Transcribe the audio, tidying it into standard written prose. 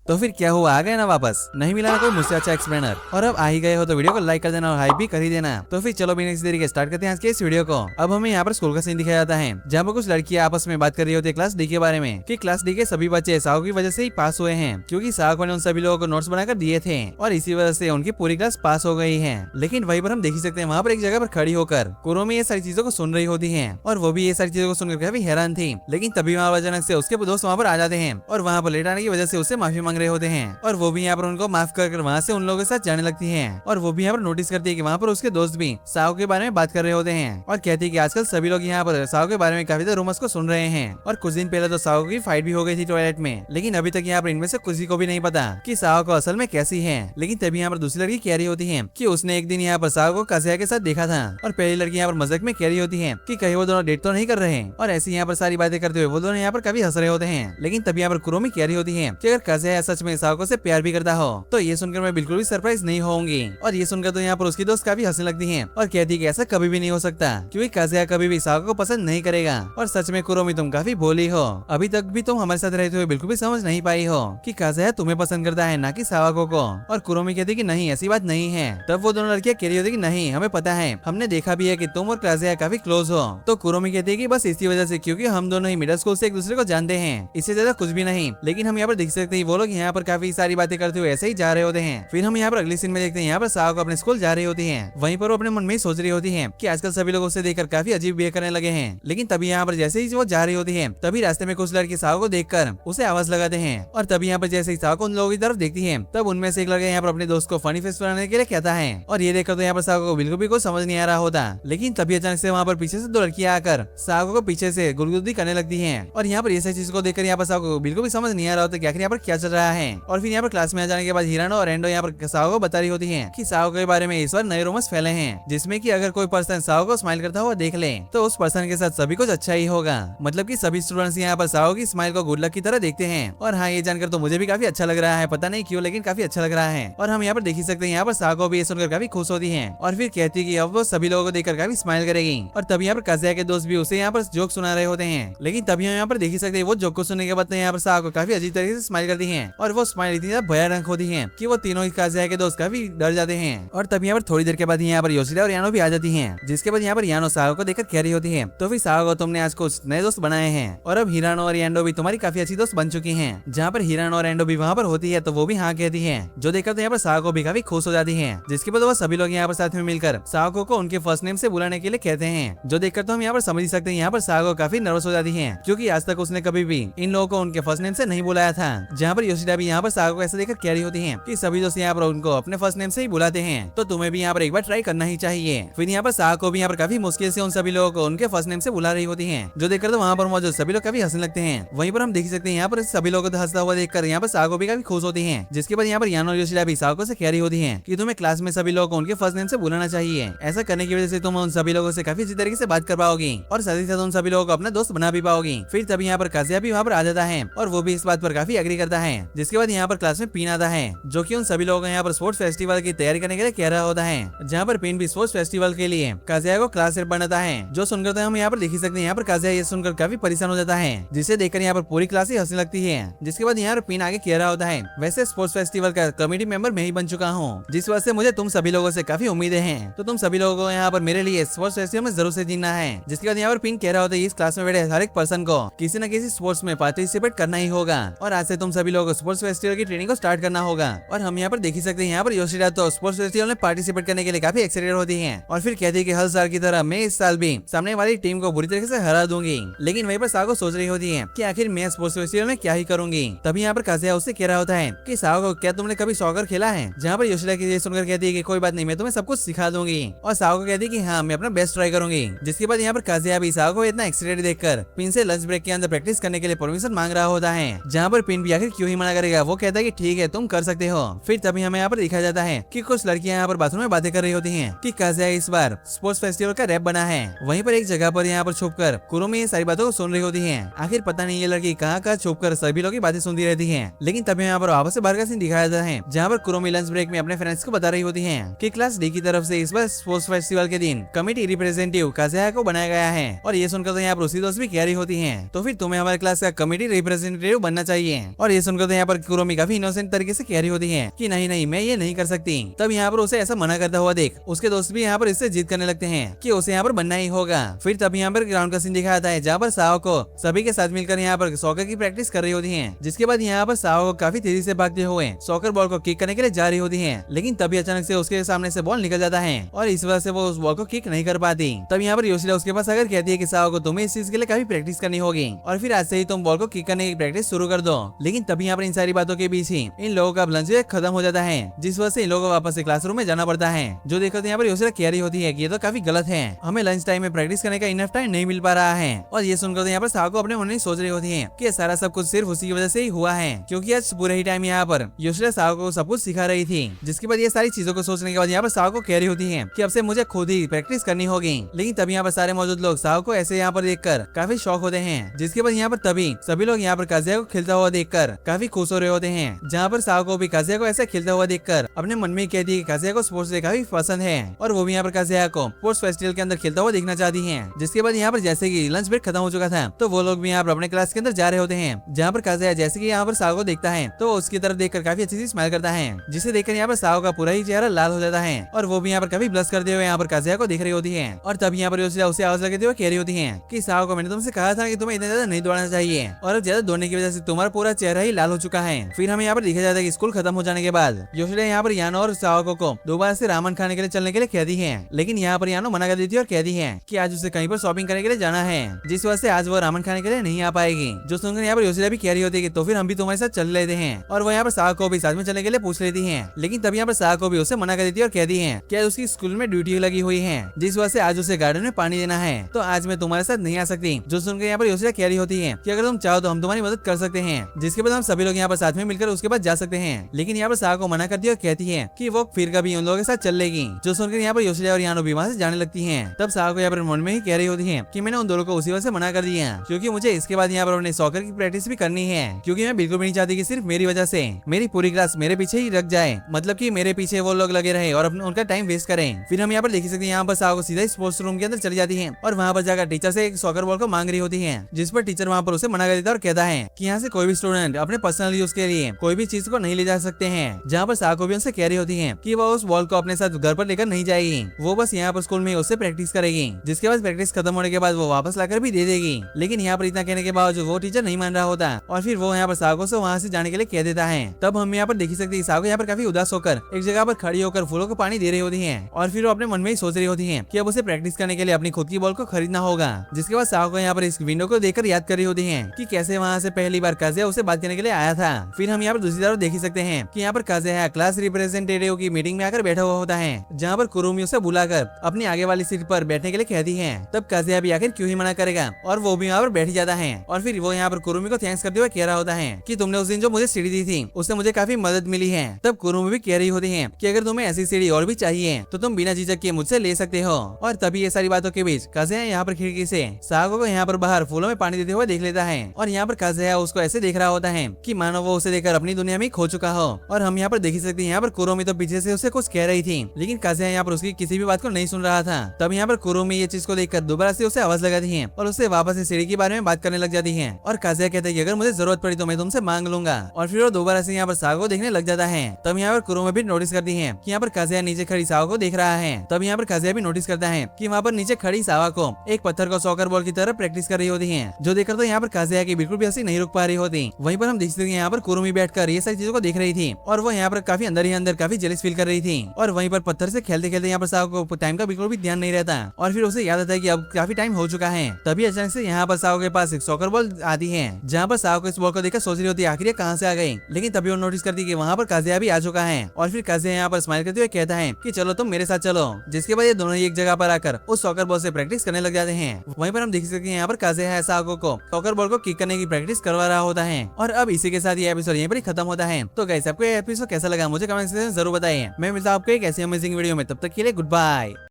तो फिर क्या हुआ, आ गए ना वापस, नहीं मिला ना कोई मुझसे अच्छा एक्सप्लेनर, और अब आ ही गए हो तो वीडियो को लाइक कर देना और हाइप भी कर ही देना। तो फिर चलो बिना किसी देरी के स्टार्ट करते हैं आज के इस वीडियो को। अब हमें यहाँ पर स्कूल का सीन दिखाया जाता है जहाँ पर कुछ लड़कियां आपस में बात कर रही होती है क्लास डी के बारे में, कि क्लास डी के सभी बच्चे साहु की वजह से ही पास हुए हैं, क्योंकि साहु ने उन सभी लोगों को नोट्स बनाकर दिए थे और इसी वजह से उनकी पूरी क्लास पास हो गई है। लेकिन वहीं पर हम देख ही सकते हैं वहाँ पर एक जगह पर खड़ी होकर कुरोमी ये सारी चीजों को सुन रही होती है और वो भी ये सारी चीजों को सुनकर काफी हैरान थी। लेकिन तभी वहाँ अचानक से उसके दोस्त वहाँ पर आ जाते हैं और वहाँ पर लेट आने की वजह से उससे माफी मांग रहे होते हैं और वो भी यहाँ पर उनको माफ कर वहाँ से उन लोगों के साथ जाने लगती है। और वो भी यहाँ पर नोटिस करती है कि वहाँ पर उसके दोस्त भी साहु के बारे में बात कर रहे होते हैं और कहती है कि आजकल सभी लोग यहाँ पर साहु के बारे में काफी रूमर्स को सुन रहे हैं और कुछ दिन पहले तो साहु की फाइट भी हो गई थी टॉयलेट में, लेकिन अभी तक यहाँ पर इनमें से किसी को भी नहीं पता कि साहु को असल में कैसी है। लेकिन तभी यहाँ पर दूसरी लड़की कह रही होती है कि उसने एक दिन यहाँ पर साहु को काजिया के साथ देखा था और पहली लड़की यहाँ पर मजाक में कह रही होती है कि कहीं वो दोनों डेट तो नहीं कर रहे हैं, और ऐसी यहाँ पर सारी बातें करते हुए वो दोनों यहाँ पर काफी हंस रहे होते हैं। लेकिन तभी यहाँ पर कुरोमी कह रही होती है कि अगर काजिया सच में साहु से प्यार भी करता हो तो ये सुनकर मैं बिल्कुल भी सरप्राइज नहीं होंगी। और ये सुनकर तो यहाँ पर उसकी दोस्त काफी हंसने लगती है और कहती है कि ऐसा कभी भी नहीं हो सकता, क्योंकि काजिया कभी भी साहु को पसंद नहीं करेगा। और सच में कुरोमी तुम काफी भोली हो, अभी तक भी तुम हमारे साथ रहते हुए बिल्कुल भी समझ नहीं पाई हो कि काजिया तुम्हें पसंद करता है ना कि साहु को। और कुरोमी कहती है कि नहीं ऐसी बात नहीं है। तब वो दोनों लड़कियां कह रही होती कि नहीं हमें पता है, हमने देखा भी है कि तुम और काजिया काफी क्लोज हो। तो कुरोमी कहती है कि बस इसी वजह से, क्योंकि हम दोनों ही मिडिल स्कूल से एक दूसरे को जानते हैं, इससे ज्यादा कुछ भी नहीं। लेकिन हम यहाँ पर देख सकते हैं वो लोग यहाँ पर काफी सारी बातें करते हुए ऐसे ही जा रहे होते हैं। फिर हम यहाँ पर अगली सीन में देखते हैं यहाँ पर साहु को अपने स्कूल जा रही होती है। वहीं पर वो अपने मन में सोच रही होती है कि आजकल सभी लोग उसे देखकर काफी अजीब बिहेव करने लगे हैं। लेकिन तभी यहाँ पर जैसे ही वो जा रही होती है तभी रास्ते में कुछ लड़के साहु को देखकर उसे आवाज लगाते हैं और तभी यहाँ पर जैसे ही साहु को उन लोगों की तरफ देखती है तब उनमें से एक लड़का यहाँ पर अपने दोस्त को फनी फेस बनाने के लिए कहता है और ये देखकर तो यहाँ पर साहु को बिल्कुल भी कुछ समझ नहीं आ रहा होता। लेकिन तभी अचानक से वहाँ पर पीछे से दो लड़कियां आकर साहु को पीछे से गुदगुदी करने लगती है और यहाँ पर ये सारी चीज को देखकर यहाँ पर साहु को बिल्कुल भी समझ नहीं आ रहा होता कि आखिर यहाँ पर क्या चल रहा है। और फिर यहाँ पर क्लास में आ जाने के बाद हिरानो और एंडो यहाँ पर साहु को बता रही होती है कि साहु के बारे में इस बार नए रूमर्स फैले हैं, जिसमें कि अगर कोई पर्सन साहु को स्माइल करता हुआ देख ले तो उस पर्सन के साथ सभी कुछ अच्छा ही होगा। मतलब कि सभी स्टूडेंट्स यहाँ पर साहु की स्माइल को गुड लक की तरह देखते हैं। और हाँ, ये जानकर तो मुझे भी काफी अच्छा लग रहा है, पता नहीं क्यों लेकिन काफी अच्छा लग रहा है। और हम यहाँ पर देख ही सकते हैं यहाँ पर साहु को भी ये सुनकर काफी खुश होती है और फिर कहती है कि अब वो सभी लोगों को देखकर काफी स्माइल करेगी। और तभी यहाँ पर काजिया के दोस्त भी उसे यहाँ पर जोक सुना रहे होते हैं। लेकिन तभी हम यहाँ पर देख ही सकते हैं वो जोक को सुनने के बाद यहाँ पर साहु को काफी अजीब तरीके से स्माइल करती है और वो स्माइल इतनी ज्यादा भयानक होती है कि वो तीनों ही काजिया के दोस्त काफी डर जाते हैं। और तभी यहाँ पर थोड़ी देर के बाद यहाँ पर योशिदा और यानो भी आ जाती है, जिसके बाद यहाँ पर यानो साहु को देखकर कह रही होती है तो फिर साहु को तुमने आज कुछ नए दोस्त बनाए हैं और अब हिरानो और एंडो भी तुम्हारी काफी अच्छी दोस्त बन चुकी हैं। जहाँ पर हिरानो और एंडो भी वहाँ पर होती है तो वो भी हाँ कहती है, जो देखकर तो यहाँ पर साहु को भी काफी खुश हो जाती है। जिसके बाद वो सभी लोग यहाँ पर साथ में मिलकर साहु को उनके फर्स्ट नेम से बुलाने के लिए कहते हैं, जो देखकर तो हम यहाँ पर समझ ही सकते हैं यहाँ पर साहु को काफी नर्वस हो जाती है, क्योंकि आज तक उसने कभी भी इन लोगों को उनके फर्स्ट नेम से नहीं बुलाया था। जहाँ पर योशिदा भी यहाँ पर साहु को ऐसा देखकर कह रही होती है कि सभी दोस्त यहाँ पर उनको अपने फर्स्ट नेम से ही बुलाते हैं, तो तुम्हें भी यहाँ पर एक बार ट्राई करना ही चाहिए। फिर यहाँ पर साहु को भी यहाँ पर काफी मुश्किल से उन सभी लोगों को उनके फर्स्ट नेम से बुला रही होती है, जो देखकर तो वहाँ पर मौजूद सभी लोग काफी हंसने लगते हैं। वहीं पर हम देख सकते हैं यहाँ पर सभी लोगों को हंसता हुआ देखकर यहाँ पर साहु को भी काफी खुश होती है। जिसके बाद यहाँ पर यानो और योशिदा भी साहु से कह रही होती है कि तुम्हें क्लास में सभी लोगों को उनके फर्स्ट नेम से बुलाना चाहिए। ऐसा करने की वजह से तुम उन सभी लोगों से काफी अच्छी तरीके से बात कर पाओगी और साथ ही साथ उन सभी लोगों को अपना दोस्त बना भी पाओगी। फिर तभी यहाँ पर काजिया भी वहाँ पर आ जाता है और वो भी इस बात पर काफी एग्री करता है। जिसके बाद यहाँ पर क्लास में पीन आता है, जो कि उन सभी लोगों को यहाँ पर स्पोर्ट्स फेस्टिवल की तैयारी करने के लिए कह रहा होता है। जहाँ पर पीन भी स्पोर्ट्स फेस्टिवल के लिए काजिया को क्लास हेड बनाता है, जो सुनकर तो हम यहाँ पर देख ही सकते हैं यहाँ पर काजिया ये सुनकर काफी परेशान हो जाता है, जिसे देखकर यहाँ पर पूरी क्लास ही हंसने लगती है। जिसके बाद यहाँ पर पीन आगे कह रहा होता है, वैसे स्पोर्ट्स फेस्टिवल का कमेटी मेंबर मैं ही बन चुका हूँ, जिस वजह से मुझे तुम सभी लोगों से काफी उम्मीदें हैं, तो तुम सभी लोगों को यहाँ पर मेरे लिए स्पोर्ट्स फेस्टिवल में जरूर से जीतना है। जिसके बाद यहाँ पर पिन कह रहा होता है इस क्लास में बैठे हर एक पर्सन को किसी न किसी स्पोर्ट्स में पार्टिसिपेट करना ही होगा और आज से तुम सभी लोगों को स्पोर्ट्स फेस्टिवल की ट्रेनिंग को स्टार्ट करना होगा। और हम यहाँ पर देख ही सकते हैं यहाँ पर योशिदा तो स्पोर्ट्स फेस्टिवल में पार्टिसिपेट करने के लिए काफी एक्साइटेड होती है और फिर कहती है कि हर साल की तरह मैं इस साल भी सामने वाली टीम को बुरी तरीके से हरा दूंगी। लेकिन वहीं पर साहु को सोच रही होती है कि आखिर मैं स्पोर्ट्स फेस्टिवल में क्या ही करूंगी। तभी यहाँ पर काजिया उससे कह रहा होता है कि साहु को क्या तुमने कभी सॉकर खेला है। जहाँ पर योशिदा की ये सुनकर कहती है कि कोई बात नहीं, मैं तुम्हें सब कुछ सिखा दूंगी। और साहु को कहती है कि हाँ मैं अपना बेस्ट ट्राई करूंगी। जिसके बाद यहाँ पर काजिया भी साहु को इतना एक्साइटेड देखकर पिन से लंच ब्रेक के अंदर प्रैक्टिस करने के लिए परमिशन मांग रहा होता है। जहाँ पर पिन भी आखिर क्यों ही मना करेगा, वो कहता है कि ठीक है तुम कर सकते हो। फिर तभी हमें यहाँ पर दिखाया जाता है कि कुछ लड़कियां यहाँ पर बाथरूम में बातें कर रही होती हैं कि काजिया इस बार स्पोर्ट्स फेस्टिवल का रैप बना है। वहीं पर एक जगह पर यहाँ पर छुपकर कुरोमी ये सारी बातों को सुन रही होती है। आखिर पता नहीं ये लड़की कहाँ छुपकर सभी लोग की बातें सुनती रहती है। लेकिन तभी यहाँ पर वापस से बाहर का सीन दिखाया जाता है, जहाँ पर कुरोमी लंच ब्रेक में अपने फ्रेंड्स को बता रही होती है कि क्लास डी की तरफ से इस बार स्पोर्ट्स फेस्टिवल के दिन कमेटी रिप्रेजेंटेटिव काजिया को बनाया गया है। और ये सुनकर तो यहाँ पर उसी दोस्त भी कह रही होती है तो फिर तुम्हें हमारे क्लास का कमेटी रिप्रेजेंटेटिव बनना चाहिए। और ये सुनकर तो यहाँ पर कुरोमी काफी इनोसेंट तरीके से कह रही होती है कि नहीं नहीं मैं ये नहीं कर सकती। तब यहाँ पर उसे ऐसा मना करता हुआ देख उसके दोस्त भी यहाँ पर इससे जिद करने लगते हैं कि उसे यहाँ पर बनना ही होगा। फिर तब यहाँ पर ग्राउंड का सीन दिखाया जाता है जहाँ पर साओ को सभी के साथ मिलकर यहाँ पर सॉकर की प्रैक्टिस कर रही होती है। जिसके बाद यहाँ पर साओ को काफी तेजी से भागते हुए सॉकर बॉल को किक करने के लिए जा रही होती है, लेकिन तभी अचानक से उसके सामने से बॉल निकल जाता है और इस वजह से वो उस बॉल को किक नहीं कर पाती। तब यहाँ पर योशिदा उसके पास आकर कहती है कि साओ को तुम्हें इस चीज के लिए काफी प्रैक्टिस करनी होगी और फिर आज से ही तुम बॉल को किक करने की प्रैक्टिस शुरू कर दो। लेकिन तभी यहाँ पर इन सारी बातों के बीच ही इन लोगों का लंच खत्म हो जाता है, जिस वजह से इन लोगों को वापस से क्लासरूम में जाना पड़ता है। जो देखकर यहाँ पर योशिदा कह रही होती है कि ये तो काफी गलत है, हमें लंच टाइम में प्रैक्टिस करने का इनफ टाइम नहीं मिल पा रहा है। और ये सुनकर तो यहाँ पर साओ को अपने मन में सोच रही होती है कि सारा सब कुछ सिर्फ उसी की वजह से ही हुआ है, क्योंकि आज पूरे ही टाइम यहाँ पर योशिदा साओ को सब कुछ सिखा रही थी। जिसके बाद ये सारी चीजों को सोचने के बाद यहाँ पर साओ को कह रही होती है कि अब से मुझे खुद ही प्रैक्टिस करनी होगी। लेकिन तभी यहाँ पर सारे मौजूद लोग साओ को ऐसे यहाँ पर देखकर काफी शौक होते हैं। जिसके बाद यहाँ पर तभी सभी लोग यहाँ पर काजिया को खेलता हुआ देखकर काफी खुश हो रहे होते हैं। जहाँ पर साओ को भी काजिया को ऐसे खेलता हुआ देखकर अपने मन में कहती है कि काजिया को स्पोर्ट्स डे काफी पसंद है और वो भी यहाँ पर काजिया को स्पोर्ट्स फेस्टिवल के अंदर खेलता हुआ देखना चाहती है। जिसके बाद यहाँ पर जैसे कि लंच ब्रेक खत्म हो चुका था तो वो लोग भी यहाँ पर अपने क्लास के अंदर जा रहे होते हैं। जहाँ पर काजिया जैसे कि यहाँ पर साओ को देखता है तो उसकी तरफ देखकर काफी अच्छी सी स्माइल करता है, जिसे देखकर यहाँ पर साओ का पूरा ही चेहरा लाल हो जाता है और वो भी यहाँ पर काफी ब्लश करते हुए यहाँ पर काजिया को देख रही होती है। और तब यहाँ पर योशिदा उसे आवाज लगाते हुए कह रही होती है कि साओ को मैंने तुमसे कहा था कि तुम्हें इतना ज्यादा नहीं दौड़ना चाहिए और अब ज्यादा दौड़ने की वजह से तुम्हारा पूरा चेहरा ही लाल हो चुका है। फिर हमें यहाँ पर देखा जाता है कि स्कूल खत्म हो जाने के बाद योशिदा यहाँ पर यानो और साओ को दोबारा से रामन खाने के लिए चलने के लिए कहती है, लेकिन यहाँ पर यानो मना कर देती है और कहती है कि आज उसे कहीं पर शॉपिंग करने के लिए जाना है, जिस वजह से आज वो रामन खाने के लिए नहीं आ पाएगी। जो सुनकर यहाँ पर योशिदा भी कह रही होती है कि तो फिर हम भी तुम्हारे साथ चल लेते हैं और वो यहाँ पर साओ को भी साथ में चलने के लिए पूछ लेती है। लेकिन तब यहाँ पर साओ को भी उसे मना कर देती है और कहती है कि आज उसकी स्कूल में ड्यूटी लगी हुई है, जिस वजह से आज उसे गार्डन में पानी देना है, तो आज मैं तुम्हारे साथ नहीं आ सकती। जो सुनकर यहाँ पर योशिदा कह रही होती है कि अगर तुम चाहो तो हम तुम्हारी मदद कर सकते हैं, जिसके बाद हम सभी लोग यहाँ पर साथ में मिलकर उसके बाद जा सकते हैं। लेकिन यहाँ पर साओ को मना करती है और कहती है कि वो फिर कभी उन लोगों के साथ चल लेगी। जो सुनकर यहाँ पर योशिदा और यानो भी वहाँ से जाने लगती है। तब साओ को यहाँ पर मन में ही कह रही होती है कि मैंने उन दोनों को उसी वजह से मना कर दिया क्योंकि मुझे इसके बाद यहाँ पर अपने सॉकर की प्रैक्टिस भी करनी है, क्योंकि मैं बिल्कुल भी नहीं चाहती कि सिर्फ मेरी वजह से मेरी पूरी क्लास मेरे पीछे ही रख जाए, मतलब कि मेरे पीछे वो लोग लगे रहे और उनका टाइम वेस्ट करें। फिर हम यहाँ पर देख सकते हैं यहाँ पर साओ को सीधा स्पोर्ट्स रूम के अंदर चली जाती है और वहाँ पर जाकर टीचर से एक सॉकर बॉल को मांग रही होती है, जिस पर टीचर वहाँ पर उसे मना कर देता है और कहता है कि यहाँ से कोई भी स्टूडेंट अपने पर्सनल यूज के लिए कोई भी चीज को नहीं ले जा सकते हैं। जहाँ पर साओ को भी उनसे कह रही होती है कि वो उस बॉल को अपने साथ घर पर लेकर नहीं जाएगी, वो बस यहाँ पर स्कूल में उससे प्रैक्टिस करेगी, जिसके बाद प्रैक्टिस खत्म होने के बाद वो वापस लाकर भी दे देगी। लेकिन यहाँ पर इतना कहने के बावजूद वो टीचर नहीं मान रहा होता और फिर वो यहाँ पर साओ से वहाँ से जाने के लिए कह देता है। तब हम यहाँ पर देख सकते हैं साओ यहाँ पर काफी उदास होकर एक जगह पर खड़ी होकर फूलों को पानी दे रही होती है और फिर वो अपने मन में ही सोच रही होती है कि अब उसे प्रैक्टिस करने के लिए अपनी खुद की बॉल को खरीदना होगा। जिसके बाद साओ को यहाँ पर इस विंडो को देखकर याद कर रही होती है कि कैसे वहाँ से पहली बार काजिया उसे बात करने के लिए आया था। फिर हम यहाँ पर दूसरी तरफ देख ही सकते हैं कि यहाँ पर काजिया क्लास रिप्रेजेंटेटिव की मीटिंग में आकर बैठा हुआ होता है, जहाँ पर कुरुमी उसे बुलाकर अपनी आगे वाली सीट पर बैठने के लिए कहती है। तब काजिया भी आखिर क्यों ही मना करेगा और वो भी यहाँ पर बैठ जाता है और फिर वो यहाँ पर कुरुमी को थैंक्स करते हुए कह रहा होता है कि तुमने उस दिन जो मुझे सीढ़ी दी थी उससे मुझे काफी मदद मिली है। तब कुरुमी भी कह रही होती है कि अगर तुम्हें ऐसी सीढ़ी और भी चाहिए तो तुम बिना झिझक के मुझसे ले सकते हो। और तभी ये सारी बातों के बीच काजिया यहाँ पर खिड़की से सागो को यहाँ पर बाहर फूलों में पानी देते हुए देख लेता है और यहाँ पर काजिया उसको ऐसे देख रहा होता है कि मानो वो उसे देखकर अपनी दुनिया में खो चुका हो। और हम यहाँ पर देख सकते हैं यहाँ पर कुरुमी तो पीछे से उसे कुछ कह रही थी, लेकिन काजिया यहाँ पर उसकी किसी भी बात को नहीं सुन रहा था। तब यहाँ पर कुरुमी ये चीज को देखकर दोबारा से उसे आवाज लगाती है और उससे वापस इस सीढ़ी के बारे में बात करने लग जाती है। और काजिया कहता है कि अगर मुझे जरूरत पड़ी तो मैं तुमसे मांग लूंगा और फिर वो दोबारा से यहाँ पर सागो देखने लग जाता है। तब यहाँ पर कुरुमी भी नोटिस करती है कि यहाँ पर काजिया नीचे खड़ी सागो को देख रहा है। तब यहाँ पर काजिया भी नोटिस करता है कि वहाँ पर नीचे खड़ी सावा को एक पत्थर को सॉकर बॉल की तरह प्रैक्टिस कर रही होती है, जो देखकर तो यहाँ पर काजिया की बिल्कुल भी हंसी नहीं रुक पा रही होती। वहीं पर हम देख सकते हैं यहाँ पर कुरुमी बैठकर ये सारी चीजों को देख रही थी और वो यहाँ पर काफी अंदर ही अंदर काफी जेलस फील कर रही थी। और वहीं पर पत्थर से खेलते खेलते यहाँ पर सागो को टाइम का बिल्कुल भी ध्यान नहीं रहता और फिर उसे याद आता है कि अब काफी टाइम हो चुका है। तभी अचानक से यहाँ पर सागो के पास एक सॉकर बॉल आती है, जहाँ पर सागो इस बॉल को देखकर सोच रही होती है आखिर कहाँ से आ गई। लेकिन तभी वो नोटिस करती है कि वहाँ पर काजिया भी आ चुका है और फिर काजिया यहाँ पर स्माइल करते हुए कहता है कि चलो तुम मेरे साथ चलो। जिसके बाद ये दोनों ही एक जगह पर आकर उस सॉकर बॉल से प्रैक्टिस करने लग जाते हैं। वहीं पर हम देख सकते हैं यहाँ पर काजिया है सागो को सॉकर बॉल को किक करने की प्रैक्टिस करवा रहा होता है। और अब इसी के साथ ये एपिसोड यहीं पर ही खत्म होता है। तो गाइस आपको ये एपिसोड कैसा लगा मुझे कमेंट सेक्शन में जरूर बताइए। मैं मिलता हूं आपको एक ऐसी अमेजिंग वीडियो में, तब तक के लिए गुड बाय।